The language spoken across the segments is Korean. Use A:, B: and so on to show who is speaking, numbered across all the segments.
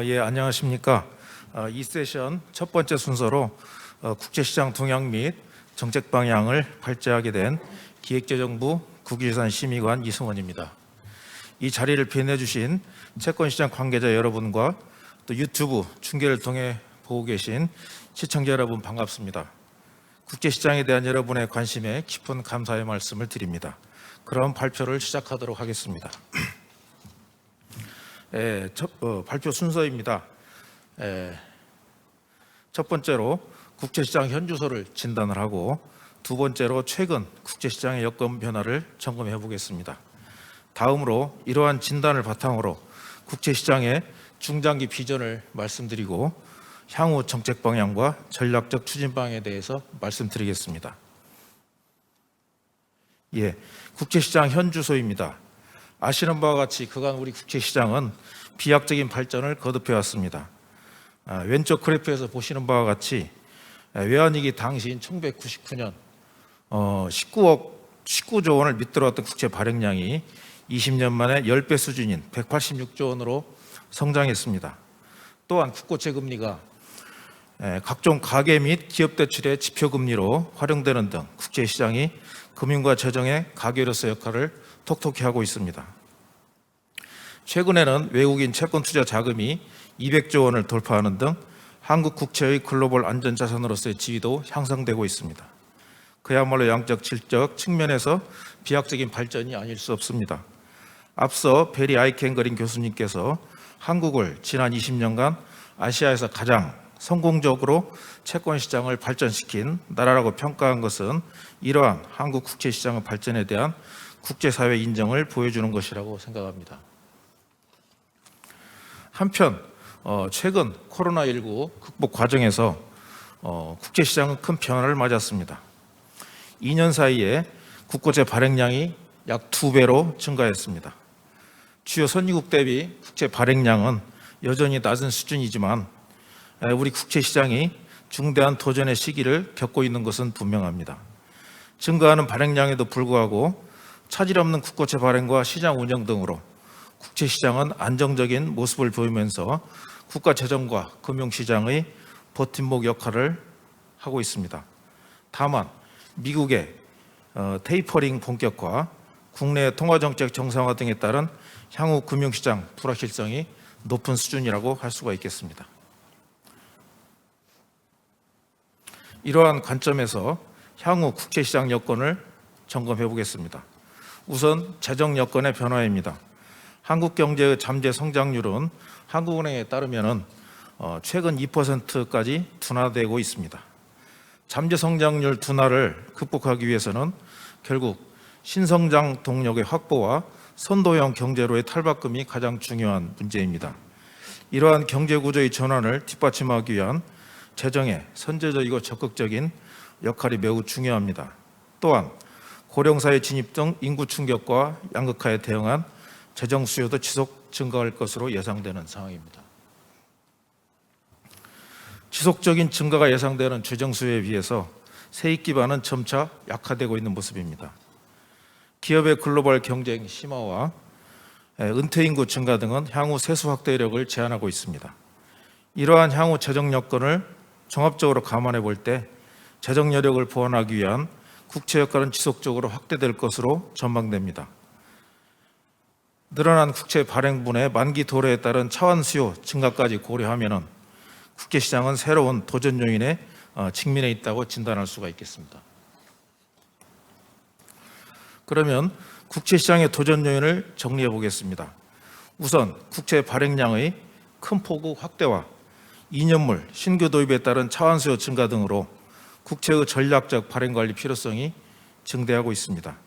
A: 예, 안녕하십니까. 이 세션 첫 번째 순서로 국제시장 동향 및 정책 방향을 발제하게 된 기획재정부 국유재산심의관 이승원입니다. 이 자리를 비원해 주신 채권시장 관계자 여러분과 또 유튜브 중계를 통해 보고 계신 시청자 여러분 반갑습니다. 국제시장에 대한 여러분의 관심에 깊은 감사의 말씀을 드립니다. 그럼 발표를 시작하도록 하겠습니다. 발표 순서입니다. 첫 번째로 국제시장 현주소를 진단을 하고 두 번째로 최근 국제시장의 여건 변화를 점검해 보겠습니다. 다음으로 이러한 진단을 바탕으로 국제시장의 중장기 비전을 말씀드리고 향후 정책 방향과 전략적 추진 방향에 대해서 말씀드리겠습니다. 예, 국제시장 현주소입니다. 아시는 바와 같이 그간 우리 국제시장은 비약적인 발전을 거듭해 왔습니다. 왼쪽 그래프에서 보시는 바와 같이 외환위기 당시인 1999년 19조 원을 밑들어왔던 국채 발행량이 20년 만에 10배 수준인 186조 원으로 성장했습니다. 또한 국고채 금리가 각종 가계 및 기업 대출의 지표금리로 활용되는 등 국제시장이 금융과 재정의 가계로서 역할을 톡톡히 하고 있습니다. 최근에는 외국인 채권 투자 자금이 200조 원을 돌파하는 등 한국 국채의 글로벌 안전자산으로서의 지위도 향상되고 있습니다. 그야말로 양적, 질적 측면에서 비약적인 발전이 아닐 수 없습니다. 앞서 베리 아이켄거린 교수님께서 한국을 지난 20년간 아시아에서 가장 성공적으로 채권시장을 발전시킨 나라라고 평가한 것은 이러한 한국 국제시장의 발전에 대한 국제사회 인정을 보여주는 것이라고 생각합니다. 한편 최근 코로나19 극복 과정에서 국제시장은 큰 변화를 맞았습니다. 2년 사이에 국고채 발행량이 약 2배로 증가했습니다. 주요 선진국 대비 국채 발행량은 여전히 낮은 수준이지만 우리 국제시장이 중대한 도전의 시기를 겪고 있는 것은 분명합니다. 증가하는 발행량에도 불구하고 차질 없는 국고채 발행과 시장 운영 등으로 국제시장은 안정적인 모습을 보이면서 국가 재정과 금융시장의 버팀목 역할을 하고 있습니다. 다만 미국의 테이퍼링 본격화, 국내 통화정책 정상화 등에 따른 향후 금융시장 불확실성이 높은 수준이라고 할 수가 있겠습니다. 이러한 관점에서 향후 국제시장 여건을 점검해 보겠습니다. 우선 재정 여건의 변화입니다. 한국 경제의 잠재 성장률은 한국은행에 따르면 최근 2%까지 둔화되고 있습니다. 잠재 성장률 둔화를 극복하기 위해서는 결국 신성장 동력의 확보와 선도형 경제로의 탈바꿈이 가장 중요한 문제입니다. 이러한 경제 구조의 전환을 뒷받침하기 위한 재정의 선제적이고 적극적인 역할이 매우 중요합니다. 또한 고령사회 진입 등 인구 충격과 양극화에 대응한 재정 수요도 지속 증가할 것으로 예상되는 상황입니다. 지속적인 증가가 예상되는 재정 수요에 비해서 세입 기반은 점차 약화되고 있는 모습입니다. 기업의 글로벌 경쟁 심화와 은퇴 인구 증가 등은 향후 세수 확대력을 제한하고 있습니다. 이러한 향후 재정 여건을 종합적으로 감안해 볼 때 재정 여력을 보완하기 위한 국채 역할은 지속적으로 확대될 것으로 전망됩니다. 늘어난 국채 발행분의 만기 도래에 따른 차환 수요 증가까지 고려하면 국제시장은 새로운 도전 요인에 직면해 있다고 진단할 수가 있겠습니다. 그러면 국제시장의 도전 요인을 정리해 보겠습니다. 우선 국채 발행량의 큰 폭의 확대와 2년물 신규 도입에 따른 차환 수요 증가 등으로 국채의 전략적 발행 관리 필요성이 증대하고 있습니다.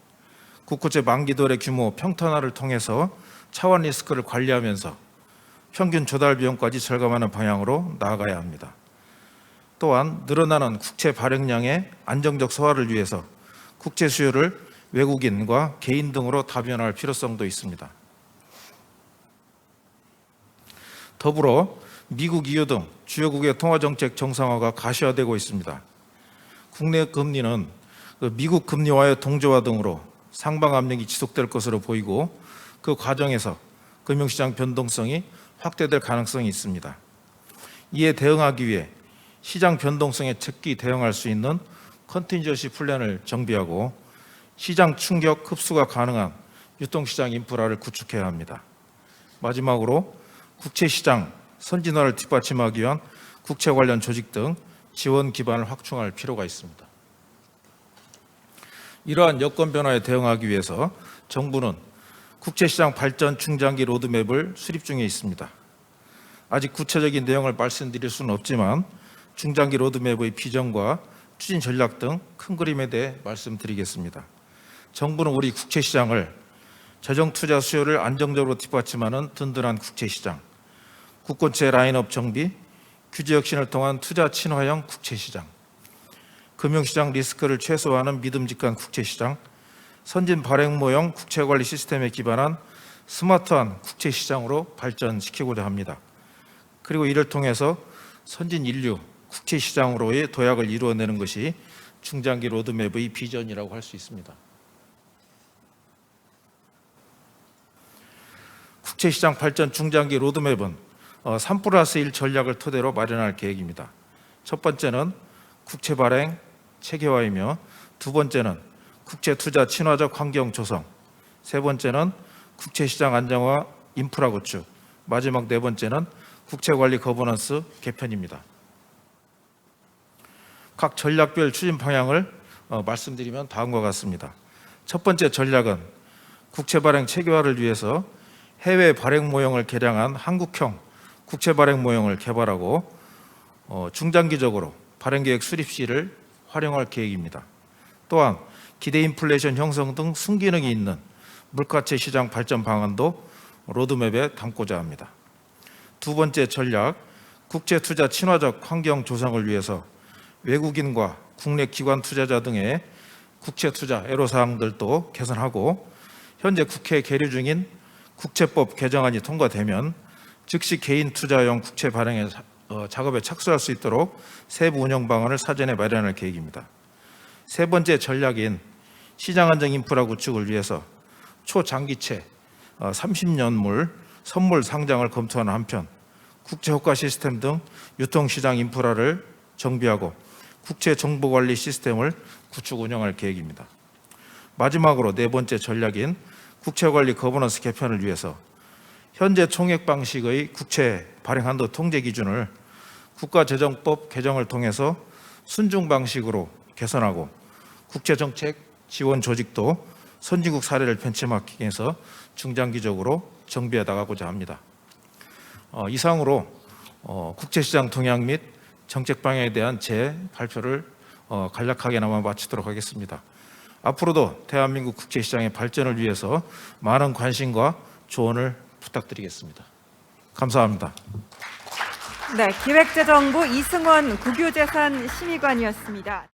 A: 국고채 만기 도래 규모 평탄화를 통해서 차환 리스크를 관리하면서 평균 조달 비용까지 절감하는 방향으로 나아가야 합니다. 또한 늘어나는 국채 발행량의 안정적 소화를 위해서 국채 수요를 외국인과 개인 등으로 다변화할 필요성도 있습니다. 더불어 미국, EU 등 주요국의 통화정책 정상화가 가시화되고 있습니다. 국내 금리는 미국 금리와의 동조화 등으로 상방 압력이 지속될 것으로 보이고 그 과정에서 금융시장 변동성이 확대될 가능성이 있습니다. 이에 대응하기 위해 시장 변동성에 적기 대응할 수 있는 컨틴전시 플랜을 정비하고 시장 충격 흡수가 가능한 유통시장 인프라를 구축해야 합니다. 마지막으로 국채시장 선진화를 뒷받침하기 위한 국채 관련 조직 등 지원 기반을 확충할 필요가 있습니다. 이러한 여건 변화에 대응하기 위해서 정부는 국채시장 발전 중장기 로드맵을 수립 중에 있습니다. 아직 구체적인 내용을 말씀드릴 수는 없지만 중장기 로드맵의 비전과 추진 전략 등 큰 그림에 대해 말씀드리겠습니다. 정부는 우리 국채시장을 재정 투자 수요를 안정적으로 뒷받침하는 든든한 국채시장, 국고채 라인업 정비, 규제 혁신을 통한 투자 친화형 국채시장, 금융시장 리스크를 최소화하는 믿음직한 국채시장, 선진 발행 모형 국채관리 시스템에 기반한 스마트한 국채시장으로 발전시키고자 합니다. 그리고 이를 통해서 선진 인류 국채시장으로의 도약을 이루어내는 것이 중장기 로드맵의 비전이라고 할 수 있습니다. 국채시장 발전 중장기 로드맵은 3+1 전략을 토대로 마련할 계획입니다. 첫 번째는 국채 발행 체계화이며 두 번째는 국채 투자 친화적 환경 조성, 세 번째는 국채시장 안정화 인프라 구축, 마지막 네 번째는 국채관리 거버넌스 개편입니다. 각 전략별 추진 방향을 말씀드리면 다음과 같습니다. 첫 번째 전략은 국채 발행 체계화를 위해서 해외 발행 모형을 개량한 한국형 국채 발행 모형을 개발하고 중장기적으로 발행 계획 수립 시를 활용할 계획입니다. 또한 기대 인플레이션 형성 등 순기능이 있는 물가채 시장 발전 방안도 로드맵에 담고자 합니다. 두 번째 전략, 국채 투자 친화적 환경 조성을 위해서 외국인과 국내 기관 투자자 등의 국채 투자 애로사항들도 개선하고 현재 국회에 계류 중인 국채법 개정안이 통과되면 즉시 개인 투자용 국채 발행 작업에 착수할 수 있도록 세부 운영 방안을 사전에 마련할 계획입니다. 세 번째 전략인 시장 안정 인프라 구축을 위해서 초장기채 30년물 선물 상장을 검토하는 한편 국채 호가 시스템 등 유통시장 인프라를 정비하고 국채 정보관리 시스템을 구축 운영할 계획입니다. 마지막으로 네 번째 전략인 국채관리 거버넌스 개편을 위해서 현재 총액 방식의 국채 발행 한도 통제 기준을 국가재정법 개정을 통해서 순중 방식으로 개선하고 국채정책 지원 조직도 선진국 사례를 벤치마킹해서 중장기적으로 정비해 나가고자 합니다. 이상으로 국채시장 동향 및 정책 방향에 대한 제 발표를 간략하게나마 마치도록 하겠습니다. 앞으로도 대한민국 국채시장의 발전을 위해서 많은 관심과 조언을 부탁드리겠습니다. 감사합니다.
B: 네, 기획재정부 이승원 국유재산 심의관이었습니다.